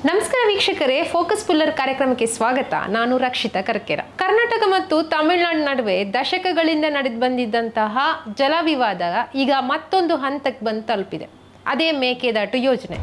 ನಮಸ್ಕಾರ ವೀಕ್ಷಕರೇ, focus puller ಕಾರ್ಯಕ್ರಮಕ್ಕೆ ಸ್ವಾಗತ. ನಾನು ರಕ್ಷಿತಾ ಕರ್ಕೇರ. ಕರ್ನಾಟಕ ಮತ್ತು ತಮಿಳುನಾಡು ನಡುವೆ ದಶಕಗಳಿಂದ ನಡೆದು ಬಂದಿದ್ದಂತಹ ಜಲ ವಿವಾದ ಈಗ ಮತ್ತೊಂದು ಹಂತಕ್ಕೆ ಬಂದು ತಲುಪಿದೆ. ಅದೇ ಮೇಕೆದಾಟು ಯೋಜನೆ.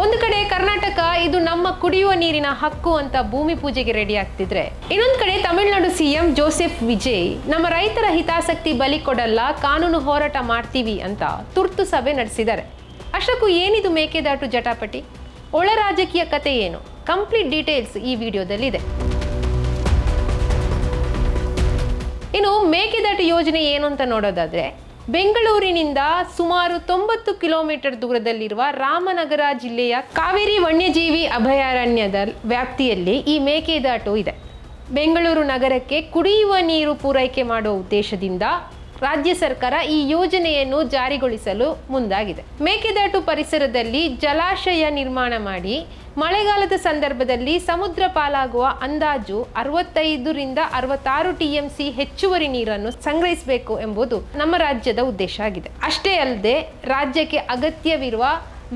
ಒಂದು ಕಡೆ ಕರ್ನಾಟಕ ಇದು ನಮ್ಮ ಕುಡಿಯುವ ನೀರಿನ ಹಕ್ಕು ಅಂತ ಭೂಮಿ ಪೂಜೆಗೆ ರೆಡಿ ಆಗ್ತಿದ್ರೆ, ಇನ್ನೊಂದು ಕಡೆ ತಮಿಳುನಾಡು ಸಿಎಂ ಜೋಸೆಫ್ ವಿಜಯ್ ನಮ್ಮ ರೈತರ ಹಿತಾಸಕ್ತಿ ಬಲಿ ಕೊಡಲ್ಲ, ಕಾನೂನು ಹೋರಾಟ ಮಾಡ್ತೀವಿ ಅಂತ ತುರ್ತು ಸಭೆ ನಡೆಸಿದ್ದಾರೆ. ಅಷ್ಟಕ್ಕೂ ಏನಿದು ಮೇಕೆದಾಟು ಜಟಾಪಟಿ? ಒಳ ರಾಜಕೀಯ ಕತೆ ಏನು? ಕಂಪ್ಲೀಟ್ ಡೀಟೇಲ್ಸ್ ಈ ವಿಡಿಯೋದಲ್ಲಿದೆ. ಇನ್ನು ಮೇಕೆದಾಟು ಯೋಜನೆ ಏನು ಅಂತ ನೋಡೋದಾದ್ರೆ, ಬೆಂಗಳೂರಿನಿಂದ ಸುಮಾರು 90 ಕಿಲೋಮೀಟರ್ ದೂರದಲ್ಲಿರುವ ರಾಮನಗರ ಜಿಲ್ಲೆಯ ಕಾವೇರಿ ವನ್ಯಜೀವಿ ಅಭಯಾರಣ್ಯದ ವ್ಯಾಪ್ತಿಯಲ್ಲಿ ಈ ಮೇಕೆದಾಟು ಇದೆ. ಬೆಂಗಳೂರು ನಗರಕ್ಕೆ ಕುಡಿಯುವ ನೀರು ಪೂರೈಕೆ ಮಾಡುವ ಉದ್ದೇಶದಿಂದ ರಾಜ್ಯ ಸರ್ಕಾರ ಈ ಯೋಜನೆಯನ್ನು ಜಾರಿಗೊಳಿಸಲು ಮುಂದಾಗಿದೆ. ಮೇಕೆದಾಟು ಪರಿಸರದಲ್ಲಿ ಜಲಾಶಯ ನಿರ್ಮಾಣ ಮಾಡಿ ಮಳೆಗಾಲದ ಸಂದರ್ಭದಲ್ಲಿ ಸಮುದ್ರ ಪಾಲಾಗುವ ಅಂದಾಜು 65ರಿಂದ 66 TMC ಹೆಚ್ಚುವರಿ ನೀರನ್ನು ಸಂಗ್ರಹಿಸಬೇಕು ಎಂಬುದು ನಮ್ಮ ರಾಜ್ಯದ ಉದ್ದೇಶ ಆಗಿದೆ. ಅಷ್ಟೇ ಅಲ್ಲದೆ ರಾಜ್ಯಕ್ಕೆ ಅಗತ್ಯವಿರುವ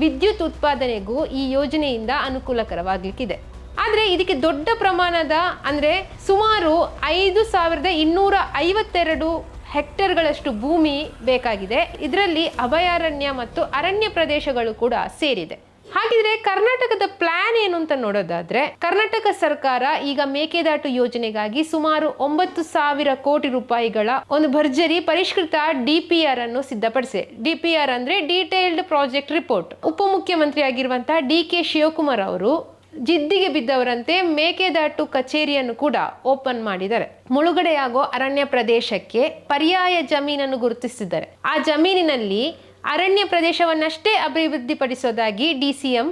ವಿದ್ಯುತ್ ಉತ್ಪಾದನೆಗೂ ಈ ಯೋಜನೆಯಿಂದ ಅನುಕೂಲಕರವಾಗಲಿಕ್ಕಿದೆ. ಆದರೆ ಇದಕ್ಕೆ ದೊಡ್ಡ ಪ್ರಮಾಣದ ಅಂದರೆ ಸುಮಾರು 5252 ಹೆಕ್ಟೇರ್ಗಳಷ್ಟು ಭೂಮಿ ಬೇಕಾಗಿದೆ. ಇದರಲ್ಲಿ ಅಭಯಾರಣ್ಯ ಮತ್ತು ಅರಣ್ಯ ಪ್ರದೇಶಗಳು ಕೂಡ ಸೇರಿದೆ. ಹಾಗಿದ್ರೆ ಕರ್ನಾಟಕದ ಪ್ಲಾನ್ ಏನು ಅಂತ ನೋಡೋದಾದ್ರೆ, ಕರ್ನಾಟಕ ಸರ್ಕಾರ ಈಗ ಮೇಕೆದಾಟು ಯೋಜನೆಗಾಗಿ ಸುಮಾರು 9,000 ಕೋಟಿ ರೂಪಾಯಿಗಳ ಒಂದು ಭರ್ಜರಿ ಪರಿಷ್ಕೃತ DPR ಅನ್ನು ಸಿದ್ಧಪಡಿಸಿದೆ. DPR ಅಂದ್ರೆ ಡೀಟೇಲ್ಡ್ ಪ್ರಾಜೆಕ್ಟ್ ರಿಪೋರ್ಟ್. ಉಪಮುಖ್ಯಮಂತ್ರಿ ಆಗಿರುವಂತಹ DK ಶಿವಕುಮಾರ್ ಅವರು ಜಿದ್ದಿಗೆ ಬಿದ್ದವರಂತೆ ಮೇಕೆದಾಟು ಕಚೇರಿಯನ್ನು ಕೂಡ ಓಪನ್ ಮಾಡಿದ್ದಾರೆ. ಮುಳುಗಡೆಯಾಗೋ ಅರಣ್ಯ ಪ್ರದೇಶಕ್ಕೆ ಪರ್ಯಾಯ ಜಮೀನನ್ನು ಗುರುತಿಸಿದ್ದಾರೆ. ಆ ಜಮೀನಿನಲ್ಲಿ ಅರಣ್ಯ ಪ್ರದೇಶವನ್ನಷ್ಟೇ ಅಭಿವೃದ್ಧಿಪಡಿಸೋದಾಗಿ DCM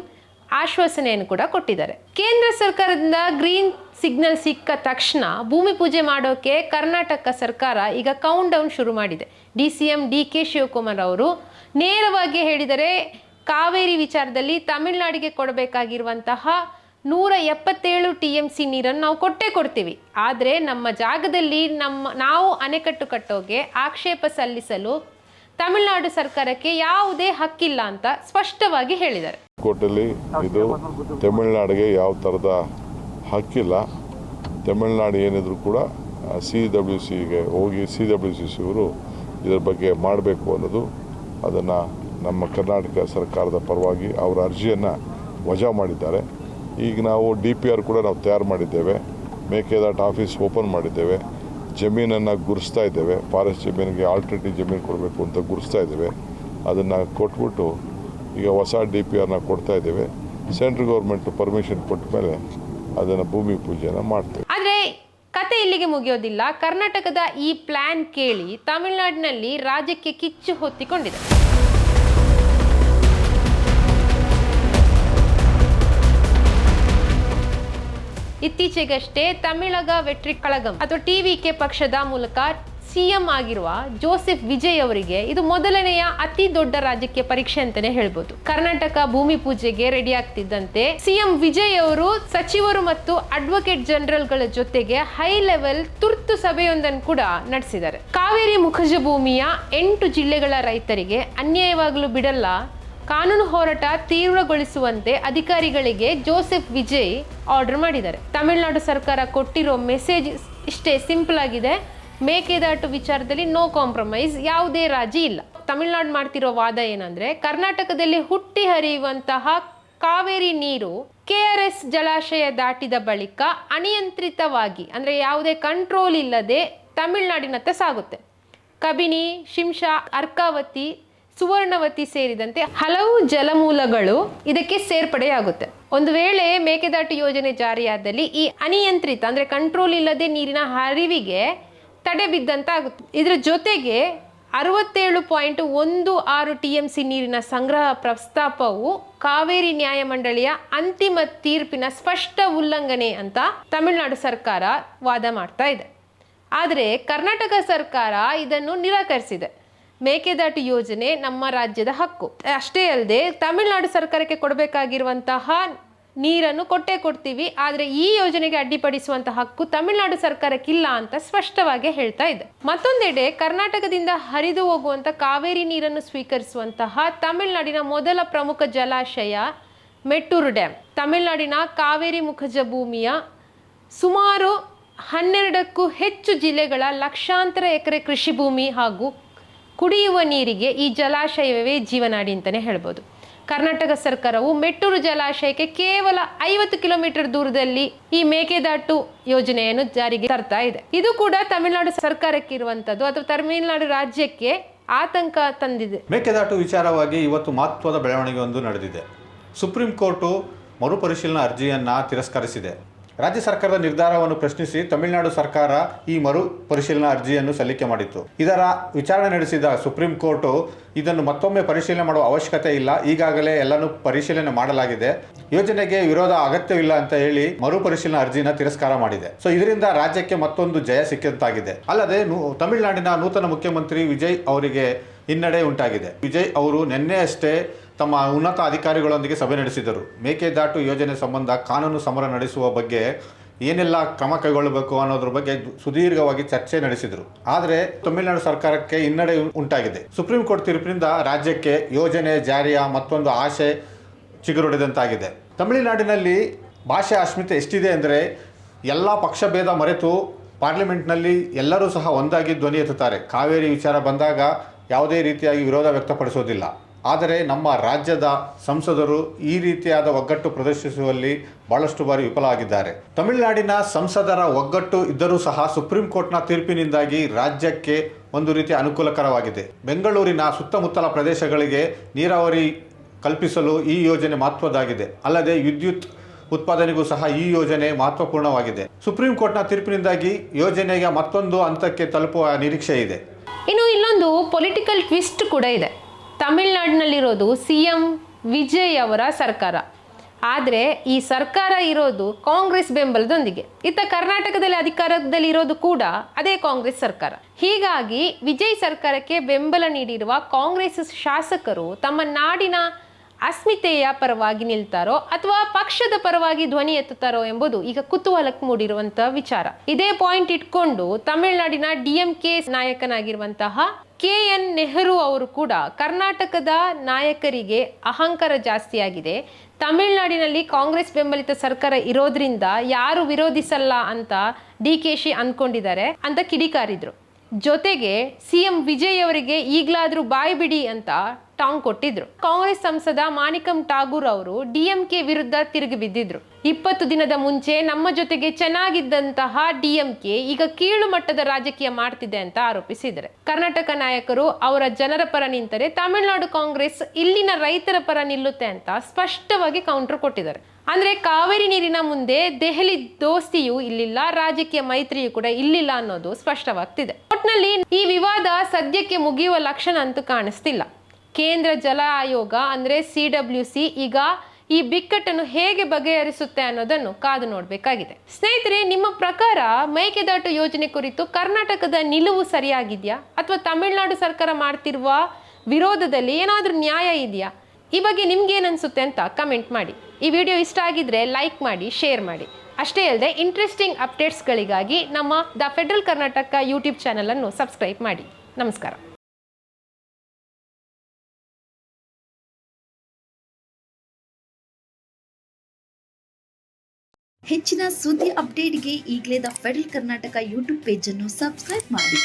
ಆಶ್ವಾಸನೆಯನ್ನು ಕೂಡ ಕೊಟ್ಟಿದ್ದಾರೆ. ಕೇಂದ್ರ ಸರ್ಕಾರದಿಂದ ಗ್ರೀನ್ ಸಿಗ್ನಲ್ ಸಿಕ್ಕ ತಕ್ಷಣ ಭೂಮಿ ಪೂಜೆ ಮಾಡೋಕೆ ಕರ್ನಾಟಕ ಸರ್ಕಾರ ಈಗ ಕೌಂಟ್ ಡೌನ್ ಶುರು ಮಾಡಿದೆ. DCM DK ಶಿವಕುಮಾರ್ ಅವರು ನೇರವಾಗಿ ಹೇಳಿದರೆ, ಕಾವೇರಿ ವಿಚಾರದಲ್ಲಿ ತಮಿಳುನಾಡಿಗೆ ಕೊಡಬೇಕಾಗಿರುವಂತಹ 177 TMC ನೀರನ್ನು ನಾವು ಕೊಡ್ತೀವಿ. ಆದರೆ ನಮ್ಮ ಜಾಗದಲ್ಲಿ ನಾವು ಅಣೆಕಟ್ಟು ಕಟ್ಟೋಗೆ ಆಕ್ಷೇಪ ಸಲ್ಲಿಸಲು ತಮಿಳುನಾಡು ಸರ್ಕಾರಕ್ಕೆ ಯಾವುದೇ ಹಕ್ಕಿಲ್ಲ ಅಂತ ಸ್ಪಷ್ಟವಾಗಿ ಹೇಳಿದ್ದಾರೆ. ಕೋರ್ಟಲ್ಲಿ ಇದು ತಮಿಳುನಾಡಿಗೆ ಯಾವ ಥರದ ಹಕ್ಕಿಲ್ಲ. ತಮಿಳುನಾಡು ಏನಿದ್ರು ಕೂಡ CWCಗೆ ಹೋಗಿ CWCC ಅವರು ಇದರ ಬಗ್ಗೆ ಮಾಡಬೇಕು ಅನ್ನೋದು, ಅದನ್ನು ನಮ್ಮ ಕರ್ನಾಟಕ ಸರ್ಕಾರದ ಪರವಾಗಿ ಅವರ ಅರ್ಜಿಯನ್ನು ವಜಾ ಮಾಡಿದ್ದಾರೆ. ಈಗ ನಾವು DPR ಕೂಡ ನಾವು ತಯಾರು ಮಾಡಿದ್ದೇವೆ. ಮೇಕೆದಾಟು ಆಫೀಸ್ ಓಪನ್ ಮಾಡಿದ್ದೇವೆ. ಜಮೀನನ್ನು ಗುರುಸ್ತಾ ಇದ್ದೇವೆ. ಫಾರೆಸ್ಟ್ ಜಮೀನಿಗೆ ಆಲ್ಟರ್ನೇಟಿವ್ ಜಮೀನು ಕೊಡಬೇಕು ಅಂತ ಗುರುಸ್ತಾ ಇದ್ದೇವೆ. ಅದನ್ನು ಕೊಟ್ಬಿಟ್ಟು ಈಗ ಹೊಸ DPRನ ಕೊಡ್ತಾ ಇದ್ದೇವೆ. ಸೆಂಟ್ರಲ್ ಗೌರ್ಮೆಂಟ್ ಪರ್ಮಿಷನ್ ಕೊಟ್ಟ ಮೇಲೆ ಅದನ್ನು ಭೂಮಿ ಪೂಜೆಯನ್ನು ಮಾಡ್ತೇವೆ. ಆದರೆ ಕತೆ ಇಲ್ಲಿಗೆ ಮುಗಿಯೋದಿಲ್ಲ. ಕರ್ನಾಟಕದ ಈ ಪ್ಲಾನ್ ಕೇಳಿ ತಮಿಳುನಾಡಿನಲ್ಲಿ ರಾಜ್ಯಕ್ಕೆ ಕಿಚ್ಚು ಹೊತ್ತಿಕೊಂಡಿದೆ. ಇತ್ತೀಚೆಗಷ್ಟೇ ತಮಿಳಗ ವೆಟ್ರಿ ಕಳಗಂ ಅಥವಾ TVK ಪಕ್ಷದ ಮೂಲಕ CM ಆಗಿರುವ ಜೋಸೆಫ್ ವಿಜಯ್ ಅವರಿಗೆ ಇದು ಮೊದಲನೆಯ ಅತಿ ದೊಡ್ಡ ರಾಜಕೀಯ ಪರೀಕ್ಷೆ ಅಂತಾನೆ ಹೇಳ್ಬೋದು. ಕರ್ನಾಟಕ ಭೂಮಿ ಪೂಜೆಗೆ ರೆಡಿ ಆಗ್ತಿದ್ದಂತೆ CM ವಿಜಯ್ ಅವರು ಸಚಿವರು ಮತ್ತು ಅಡ್ವೊಕೇಟ್ ಜನರಲ್ಗಳ ಜೊತೆಗೆ ಹೈ ಲೆವೆಲ್ ತುರ್ತು ಸಭೆಯೊಂದನ್ನು ಕೂಡ ನಡೆಸಿದ್ದಾರೆ. ಕಾವೇರಿ ಮುಖಜ ಭೂಮಿಯ 8 ಜಿಲ್ಲೆಗಳ ರೈತರಿಗೆ ಅನ್ಯಾಯವಾಗಲು ಬಿಡಲ್ಲ, ಕಾನೂನು ಹೋರಾಟ ತೀವ್ರಗೊಳಿಸುವಂತೆ ಅಧಿಕಾರಿಗಳಿಗೆ ಜೋಸೆಫ್ ವಿಜಯ್ ಆರ್ಡರ್ ಮಾಡಿದ್ದಾರೆ. ತಮಿಳುನಾಡು ಸರ್ಕಾರ ಕೊಟ್ಟಿರೋ ಮೆಸೇಜ್ ಇಷ್ಟೇ ಸಿಂಪಲ್ ಆಗಿದೆ. ಮೇಕೆದಾಟು ವಿಚಾರದಲ್ಲಿ ನೋ ಕಾಂಪ್ರಮೈಸ್, ಯಾವುದೇ ರಾಜಿ ಇಲ್ಲ. ತಮಿಳುನಾಡು ಮಾಡ್ತಿರೋ ವಾದ ಏನಂದ್ರೆ, ಕರ್ನಾಟಕದಲ್ಲಿ ಹುಟ್ಟಿ ಹರಿಯುವಂತಹ ಕಾವೇರಿ ನೀರು KRS ಜಲಾಶಯ ದಾಟಿದ ಬಳಿಕ ಅನಿಯಂತ್ರಿತವಾಗಿ ಅಂದ್ರೆ ಯಾವುದೇ ಕಂಟ್ರೋಲ್ ಇಲ್ಲದೆ ತಮಿಳುನಾಡಿನತ್ತ ಸಾಗುತ್ತೆ. ಕಬಿನಿ, ಶಿಂಷಾ, ಅರ್ಕಾವತಿ, ಸುವರ್ಣವತಿ ಸೇರಿದಂತೆ ಹಲವು ಜಲಮೂಲಗಳು ಇದಕ್ಕೆ ಸೇರ್ಪಡೆಯಾಗುತ್ತೆ. ಒಂದು ವೇಳೆ ಮೇಕೆದಾಟು ಯೋಜನೆ ಜಾರಿಯಾದಲ್ಲಿ ಈ ಅನಿಯಂತ್ರಿತ ಅಂದ್ರೆ ಕಂಟ್ರೋಲ್ ಇಲ್ಲದೆ ನೀರಿನ ಹರಿವಿಗೆ ತಡೆ ಬಿದ್ದಂತ ಆಗುತ್ತೆ. ಇದರ ಜೊತೆಗೆ 67.16 TMC ನೀರಿನ ಸಂಗ್ರಹ ಪ್ರಸ್ತಾಪವು ಕಾವೇರಿ ನ್ಯಾಯಮಂಡಳಿಯ ಅಂತಿಮ ತೀರ್ಪಿನ ಸ್ಪಷ್ಟ ಉಲ್ಲಂಘನೆ ಅಂತ ತಮಿಳುನಾಡು ಸರ್ಕಾರ ವಾದ ಮಾಡ್ತಾ ಇದೆ. ಆದರೆ ಕರ್ನಾಟಕ ಸರ್ಕಾರ ಇದನ್ನು ನಿರಾಕರಿಸಿದೆ. ಮೇಕೆದಾಟು ಯೋಜನೆ ನಮ್ಮ ರಾಜ್ಯದ ಹಕ್ಕು. ಅಷ್ಟೇ ಅಲ್ಲದೆ ತಮಿಳುನಾಡು ಸರ್ಕಾರಕ್ಕೆ ಕೊಡಬೇಕಾಗಿರುವಂತಹ ನೀರನ್ನು ಕೊಡ್ತೀವಿ, ಆದರೆ ಈ ಯೋಜನೆಗೆ ಅಡ್ಡಿಪಡಿಸುವಂತಹ ಹಕ್ಕು ತಮಿಳುನಾಡು ಸರ್ಕಾರಕ್ಕಿಲ್ಲ ಅಂತ ಸ್ಪಷ್ಟವಾಗಿ ಹೇಳ್ತಾ ಇದೆ. ಮತ್ತೊಂದೆಡೆ ಕರ್ನಾಟಕದಿಂದ ಹರಿದು ಹೋಗುವಂಥ ಕಾವೇರಿ ನೀರನ್ನು ಸ್ವೀಕರಿಸುವಂತಹ ತಮಿಳುನಾಡಿನ ಮೊದಲ ಪ್ರಮುಖ ಜಲಾಶಯ ಮೆಟ್ಟೂರು ಡ್ಯಾಮ್. ತಮಿಳುನಾಡಿನ ಕಾವೇರಿ ಮುಖಜ ಭೂಮಿಯ ಸುಮಾರು 12ಕ್ಕೂ ಹೆಚ್ಚು ಜಿಲ್ಲೆಗಳ ಲಕ್ಷಾಂತರ ಎಕರೆ ಕೃಷಿ ಭೂಮಿ ಹಾಗೂ ಕುಡಿಯುವ ನೀರಿಗೆ ಈ ಜಲಾಶಯವೇ ಜೀವನಾಡಿ ಅಂತಲೇ ಹೇಳ್ಬೋದು. ಕರ್ನಾಟಕ ಸರ್ಕಾರವು ಮೆಟ್ಟೂರು ಜಲಾಶಯಕ್ಕೆ ಕೇವಲ 50 ಕಿಲೋಮೀಟರ್ ದೂರದಲ್ಲಿ ಈ ಮೇಕೆದಾಟು ಯೋಜನೆಯನ್ನು ಜಾರಿಗೆ ತರ್ತಾ ಇದೆ. ಇದು ಕೂಡ ತಮಿಳುನಾಡು ಸರ್ಕಾರಕ್ಕೆ ಇರುವಂಥದ್ದು ಅಥವಾ ತಮಿಳುನಾಡು ರಾಜ್ಯಕ್ಕೆ ಆತಂಕ ತಂದಿದೆ. ಮೇಕೆದಾಟು ವಿಚಾರವಾಗಿ ಇವತ್ತು ಮಹತ್ವದ ಬೆಳವಣಿಗೆ ಒಂದು ನಡೆದಿದೆ. ಸುಪ್ರೀಂ ಕೋರ್ಟು ಮರುಪರಿಶೀಲನಾ ಅರ್ಜಿಯನ್ನು ತಿರಸ್ಕರಿಸಿದೆ. ರಾಜ್ಯ ಸರ್ಕಾರದ ನಿರ್ಧಾರವನ್ನು ಪ್ರಶ್ನಿಸಿ ತಮಿಳುನಾಡು ಸರ್ಕಾರ ಈ ಮರು ಪರಿಶೀಲನಾ ಅರ್ಜಿಯನ್ನು ಸಲ್ಲಿಕೆ ಮಾಡಿತ್ತು. ಇದರ ವಿಚಾರಣೆ ನಡೆಸಿದ ಸುಪ್ರೀಂ ಕೋರ್ಟು ಇದನ್ನು ಮತ್ತೊಮ್ಮೆ ಪರಿಶೀಲನೆ ಮಾಡುವ ಅವಶ್ಯಕತೆ ಇಲ್ಲ, ಈಗಾಗಲೇ ಎಲ್ಲನೂ ಪರಿಶೀಲನೆ ಮಾಡಲಾಗಿದೆ, ಯೋಜನೆಗೆ ವಿರೋಧ ಅಗತ್ಯವಿಲ್ಲ ಅಂತ ಹೇಳಿ ಮರುಪರಿಶೀಲನಾ ಅರ್ಜಿನ ತಿರಸ್ಕಾರ ಮಾಡಿದೆ. ಸೊ ಇದರಿಂದ ರಾಜ್ಯಕ್ಕೆ ಮತ್ತೊಂದು ಜಯ ಸಿಕ್ಕಂತಾಗಿದೆ. ಅಲ್ಲದೆ ತಮಿಳುನಾಡಿನ ನೂತನ ಮುಖ್ಯಮಂತ್ರಿ ವಿಜಯ್ ಅವರಿಗೆ ಹಿನ್ನಡೆ ಉಂಟಾಗಿದೆ. ವಿಜಯ್ ಅವರು ನಿನ್ನೆ ಅಷ್ಟೇ ತಮ್ಮ ಉನ್ನತ ಅಧಿಕಾರಿಗಳೊಂದಿಗೆ ಸಭೆ ನಡೆಸಿದರು. ಮೇಕೆದಾಟು ಯೋಜನೆ ಸಂಬಂಧ ಕಾನೂನು ಸಮರ ನಡೆಸುವ ಬಗ್ಗೆ ಏನೆಲ್ಲ ಕ್ರಮ ಕೈಗೊಳ್ಳಬೇಕು ಅನ್ನೋದ್ರ ಬಗ್ಗೆ ಸುದೀರ್ಘವಾಗಿ ಚರ್ಚೆ ನಡೆಸಿದರು. ಆದರೆ ತಮಿಳುನಾಡು ಸರ್ಕಾರಕ್ಕೆ ಹಿನ್ನಡೆ ಉಂಟಾಗಿದೆ. ಸುಪ್ರೀಂ ಕೋರ್ಟ್ ತೀರ್ಪಿನಿಂದ ರಾಜ್ಯಕ್ಕೆ ಯೋಜನೆ ಜಾರಿಯ ಮತ್ತೊಂದು ಆಶೆ ಚಿಗುರೊಡೆದಂತಾಗಿದೆ. ತಮಿಳುನಾಡಿನಲ್ಲಿ ಭಾಷೆ ಅಸ್ಮಿತೆ ಎಷ್ಟಿದೆ ಅಂದರೆ ಎಲ್ಲ ಪಕ್ಷಭೇದ ಮರೆತು ಪಾರ್ಲಿಮೆಂಟ್ನಲ್ಲಿ ಎಲ್ಲರೂ ಸಹ ಒಂದಾಗಿ ಧ್ವನಿ ಎತ್ತುತ್ತಾರೆ. ಕಾವೇರಿ ವಿಚಾರ ಬಂದಾಗ ಯಾವುದೇ ರೀತಿಯಾಗಿ ವಿರೋಧ ವ್ಯಕ್ತಪಡಿಸೋದಿಲ್ಲ. ಆದರೆ ನಮ್ಮ ರಾಜ್ಯದ ಸಂಸದರು ಈ ರೀತಿಯಾದ ಒಗ್ಗಟ್ಟು ಪ್ರದರ್ಶಿಸುವಲ್ಲಿ ಬಹಳಷ್ಟು ಬಾರಿ ವಿಫಲವಾಗಿದ್ದಾರೆ. ತಮಿಳುನಾಡಿನ ಸಂಸದರ ಒಗ್ಗಟ್ಟು ಇದ್ದರೂ ಸಹ ಸುಪ್ರೀಂ ಕೋರ್ಟ್ನ ತೀರ್ಪಿನಿಂದಾಗಿ ರಾಜ್ಯಕ್ಕೆ ಒಂದು ರೀತಿಯ ಅನುಕೂಲಕರವಾಗಿದೆ. ಬೆಂಗಳೂರಿನ ಸುತ್ತಮುತ್ತಲ ಪ್ರದೇಶಗಳಿಗೆ ನೀರಾವರಿ ಕಲ್ಪಿಸಲು ಈ ಯೋಜನೆ ಮಹತ್ವದ್ದಾಗಿದೆ. ಅಲ್ಲದೆ ವಿದ್ಯುತ್ ಉತ್ಪಾದನೆಗೂ ಸಹ ಈ ಯೋಜನೆ ಮಹತ್ವಪೂರ್ಣವಾಗಿದೆ. ಸುಪ್ರೀಂ ಕೋರ್ಟ್ನ ತೀರ್ಪಿನಿಂದಾಗಿ ಯೋಜನೆಗೆ ಮತ್ತೊಂದು ಹಂತಕ್ಕೆ ತಲುಪುವ ನಿರೀಕ್ಷೆ ಇದೆ. ಇನ್ನು ಇಲ್ಲೊಂದು ಪೊಲಿಟಿಕಲ್ ಟ್ವಿಸ್ಟ್ ಕೂಡ ಇದೆ. ತಮಿಳುನಾಡಿನಲ್ಲಿರೋದು CM ವಿಜಯ್ ಅವರ ಸರ್ಕಾರ, ಆದರೆ ಈ ಸರ್ಕಾರ ಇರೋದು ಕಾಂಗ್ರೆಸ್ ಬೆಂಬಲದೊಂದಿಗೆ. ಇತ್ತ ಕರ್ನಾಟಕದಲ್ಲಿ ಅಧಿಕಾರದಲ್ಲಿ ಇರೋದು ಕೂಡ ಅದೇ ಕಾಂಗ್ರೆಸ್ ಸರ್ಕಾರ. ಹೀಗಾಗಿ ವಿಜಯ್ ಸರ್ಕಾರಕ್ಕೆ ಬೆಂಬಲ ನೀಡಿರುವ ಕಾಂಗ್ರೆಸ್ ಶಾಸಕರು ತಮ್ಮ ನಾಡಿನ ಅಸ್ಮಿತೆಯ ಪರವಾಗಿ ನಿಲ್ತಾರೋ ಅಥವಾ ಪಕ್ಷದ ಪರವಾಗಿ ಧ್ವನಿ ಎತ್ತುತ್ತಾರೋ ಎಂಬುದು ಈಗ ಕುತೂಹಲಕ್ಕೆ ಮೂಡಿರುವಂತಹ ವಿಚಾರ. ಇದೇ ಪಾಯಿಂಟ್ ಇಟ್ಕೊಂಡು ತಮಿಳುನಾಡಿನ DMK ನಾಯಕನಾಗಿರುವಂತಹ KN ನೆಹರು ಅವರು ಕೂಡ ಕರ್ನಾಟಕದ ನಾಯಕರಿಗೆ ಅಹಂಕಾರ ಜಾಸ್ತಿಯಾಗಿದೆ, ತಮಿಳುನಾಡಿನಲ್ಲಿ ಕಾಂಗ್ರೆಸ್ ಬೆಂಬಲಿತ ಸರ್ಕಾರ ಇರೋದ್ರಿಂದ ಯಾರು ವಿರೋಧಿಸಲ್ಲ ಅಂತ DKಶಿ ಅಂದ್ಕೊಂಡಿದ್ದಾರೆ ಅಂತ ಕಿಡಿಕಾರಿದ್ರು. ಜೊತೆಗೆ CM ವಿಜಯ್ ಅವರಿಗೆ ಈಗಲಾದರೂ ಬಾಯಿ ಬಿಡಿ ಅಂತ ಟಾಂಗ್ ಕೊಟ್ಟಿದ್ರು. ಕಾಂಗ್ರೆಸ್ ಸಂಸದ ಮಾಣಿಕಂ ಠಾಗೂರ್ ಅವರು DMK ವಿರುದ್ಧ ತಿರುಗಿ ಬಿದ್ದಿದ್ರು. 20 ದಿನದ ಮುಂಚೆ ನಮ್ಮ ಜೊತೆಗೆ ಚೆನ್ನಾಗಿದ್ದಂತಹ DMK ಈಗ ಕೀಳು ಮಟ್ಟದ ರಾಜಕೀಯ ಮಾಡ್ತಿದೆ ಅಂತ ಆರೋಪಿಸಿದ್ದಾರೆ. ಕರ್ನಾಟಕ ನಾಯಕರು ಅವರ ಜನರ ಪರ ನಿಂತರೆ ತಮಿಳುನಾಡು ಕಾಂಗ್ರೆಸ್ ಇಲ್ಲಿನ ರೈತರ ಪರ ನಿಲ್ಲುತ್ತೆ ಅಂತ ಸ್ಪಷ್ಟವಾಗಿ ಕೌಂಟರ್ ಕೊಟ್ಟಿದ್ದಾರೆ. ಅಂದ್ರೆ ಕಾವೇರಿ ನೀರಿನ ಮುಂದೆ ದೆಹಲಿ ದೋಸ್ತಿಯೂ ಇಲ್ಲಿಲ್ಲ, ರಾಜಕೀಯ ಮೈತ್ರಿಯೂ ಕೂಡ ಇಲ್ಲಿಲ್ಲ ಅನ್ನೋದು ಸ್ಪಷ್ಟವಾಗ್ತಿದೆ. ಒಟ್ನಲ್ಲಿ ಈ ವಿವಾದ ಸದ್ಯಕ್ಕೆ ಮುಗಿಯುವ ಲಕ್ಷಣ ಅಂತೂ ಕಾಣಿಸ್ತಿಲ್ಲ. ಕೇಂದ್ರ ಜಲ ಆಯೋಗ ಅಂದ್ರೆ CWC ಈಗ ಈ ಬಿಕ್ಕಟ್ಟನ್ನು ಹೇಗೆ ಬಗೆಹರಿಸುತ್ತೆ ಅನ್ನೋದನ್ನು ಕಾದು ನೋಡಬೇಕಾಗಿದೆ. ಸ್ನೇಹಿತರೆ, ನಿಮ್ಮ ಪ್ರಕಾರ ಮೇಕೆದಾಟು ಯೋಜನೆ ಕುರಿತು ಕರ್ನಾಟಕದ ನಿಲುವು ಸರಿಯಾಗಿದೆಯಾ ಅಥವಾ ತಮಿಳುನಾಡು ಸರ್ಕಾರ ಮಾಡ್ತಿರುವ ವಿರೋಧದಲ್ಲಿ ಏನಾದರೂ ನ್ಯಾಯ ಇದೆಯಾ? ಈ ಬಗ್ಗೆ ನಿಮ್ಗೇನು ಅನಿಸುತ್ತೆ ಅಂತ ಕಮೆಂಟ್ ಮಾಡಿ. ಈ ವಿಡಿಯೋ ಇಷ್ಟ ಆಗಿದ್ರೆ ಲೈಕ್ ಮಾಡಿ, ಶೇರ್ ಮಾಡಿ. ಅಷ್ಟೇ ಅಲ್ಲದೆ ಇಂಟ್ರೆಸ್ಟಿಂಗ್ ಅಪ್ಡೇಟ್ಸ್ಗಳಿಗಾಗಿ ನಮ್ಮ ದ ಫೆಡರಲ್ ಕರ್ನಾಟಕ ಯೂಟ್ಯೂಬ್ ಚಾನಲನ್ನು ಸಬ್ಸ್ಕ್ರೈಬ್ ಮಾಡಿ. ನಮಸ್ಕಾರ. ಹೆಚ್ಚಿನ ಸುದ್ದಿ ಅಪ್ಡೇಟ್ಗೆ ಈಗಲೇ the federal Karnataka YouTube page ಅನ್ನು ಸಬ್ಸ್ಕ್ರೈಬ್ ಮಾಡಿ.